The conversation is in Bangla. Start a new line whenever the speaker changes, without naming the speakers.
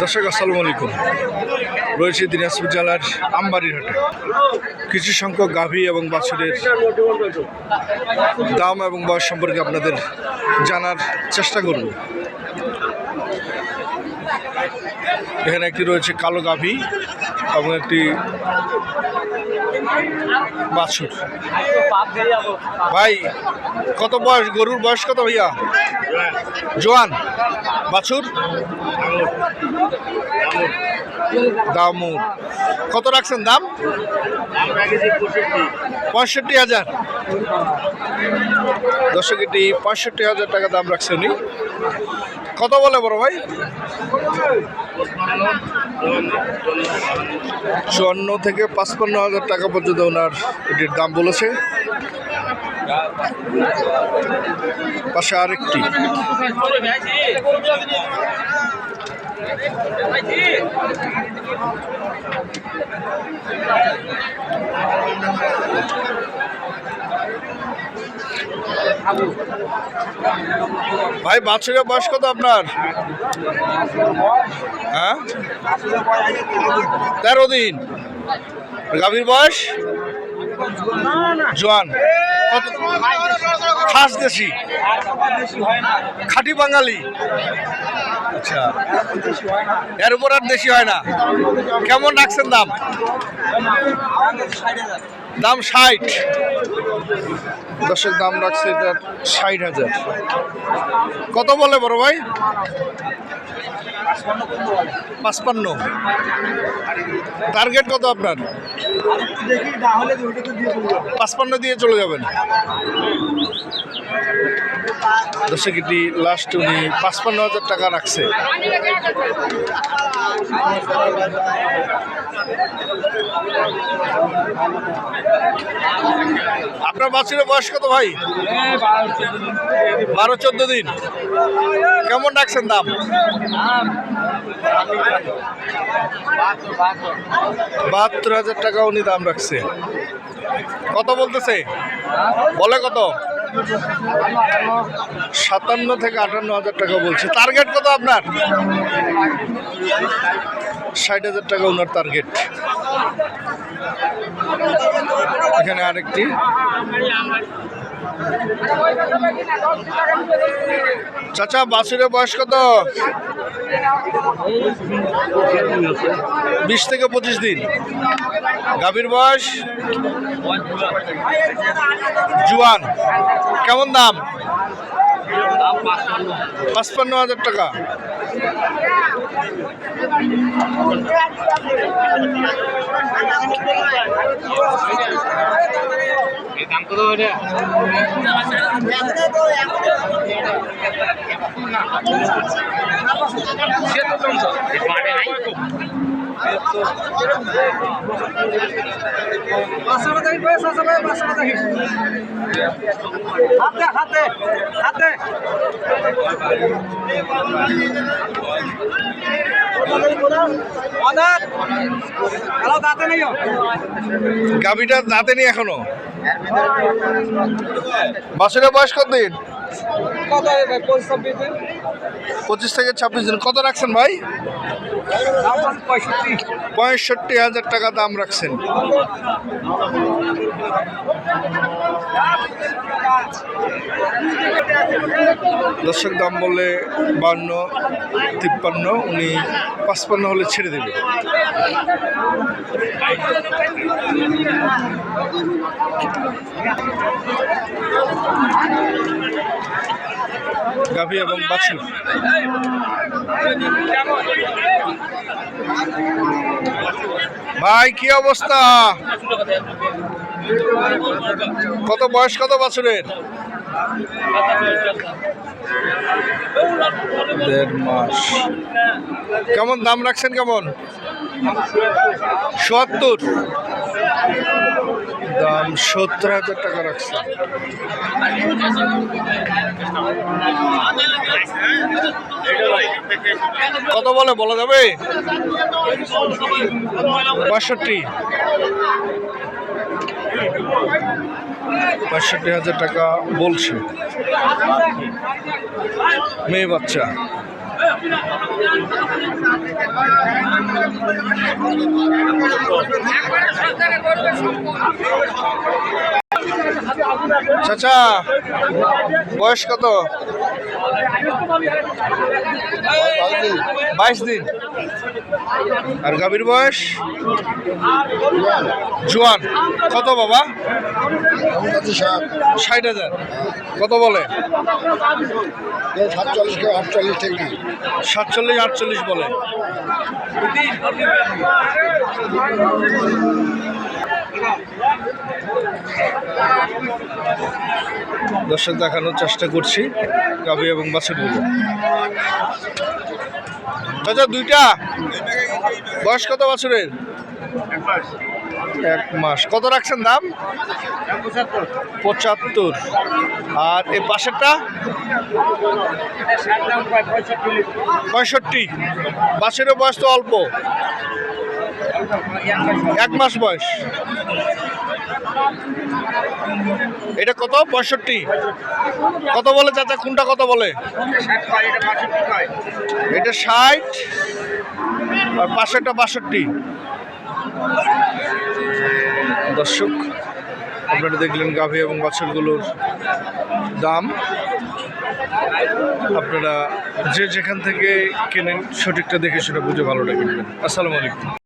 দর্শক আসসালামু আলাইকুম। রয়েছে দিনাজপুর জেলার আমবাড়ির হাটে। কিছু সংখ্যক গাভী এবং বাছুরের দাম এবং বয়স সম্পর্কে আপনাদের জানার চেষ্টা করব। এখানে একটি রয়েছে কালো গাভী এবং একটি বাছুর। ভাই কত বয়স গরুর বয়স কত ভাইয়া? জোয়ান। বাছুর দামুর। কত রাখছেন দাম? 65,000। দর্শক এটি 65,000 টাকা দাম রাখছে উনি। কত বলে বড় ভাই? 54 থেকে 55,000 টাকা পর্যন্ত ওনার এটির দাম বলেছে। পাশে আরেকটি ভাই বাছুরের বয়স কত আপনার? হ্যাঁ 13 দিন। গাভীর বয়স জোয়ান। কত? খাস দেশি খাঁটি বাঙালি। আচ্ছা, এর উপর আর দেশি হয় না। কেমন রাখছেন দাম? দাম 60। দর্শক দাম রাখছে এটার 60,000। কত বলে বড় ভাই? 55। টার্গেট কত আপনার? 55 দিয়ে চলে যাবেন। দর্শক এটি লাস্ট উনি 55,000 টাকা রাখছে। আপনার বাছুরের বয়স কত ভাই? 12-14 দিন। কেমন রাখছেন দাম? 72,000 টাকা উনি দাম রাখছে। কত বলতেছে? বলে কত? 57 থেকে 58,000 টাকা বলছে। টার্গেট কত আপনার? 60,000 টাকা ওনার টার্গেট। এখানে আরেকটি চাচা বাছুরের বয়স কত? 20 থেকে 25 দিন। গাভীর বয়স জুয়ান। কেমন দাম? 55,000 টাকা। গাভীটা দাঁতে নেই এখনো। বাছুরের বয়স কত দিন? 25 থেকে 26 দিন। কত রাখছেন ভাই? 65,000 টাকা দাম রাখছেন। দর্শক দাম বললে 52-53, উনি 55 হলে ছেড়ে দেবে। গাভী এবং বাছুর। ভাই কি অবস্থা? কত বয়স কত বাছুরের? 1.5 মাস। কেমন দাম রাখছেন? কেমন? 70। দাম 70,000 টাকা রাখছে। কত বলে বলা যাবে? 65। 65,000 টাকা বলছে। মেয়ে বাচ্চা। চাচা বয়স কত? 22 দিন। আর গাভীর বয়স জোয়ান। কত বাবা? 60,000। কত বলে? 47-48 বলে। দর্শক দেখানোর চেষ্টা করছি গাভী এবং বাছুরগুলো। চাচা দুইটা বয়স কত বাছুরের? 1 মাস। কত রাখছেন দাম? 75। আর এই পাশেরটা 65। বাছুরের বয়স তো অল্প, 1 মাস বয়স। এটা কত? 65। কত বলে চাচা? কোনটা কত বলে? এটা 60 আর পাশেরটা 62। দর্শক আপনারা দেখলেন গাভী এবং বাছুরগুলোর দাম। আপনারা যে যেখান থেকে কেনেন সঠিকটা দেখে সেটা বুঝে ভালোটা কিনবেন। আসসালামু আলাইকুম।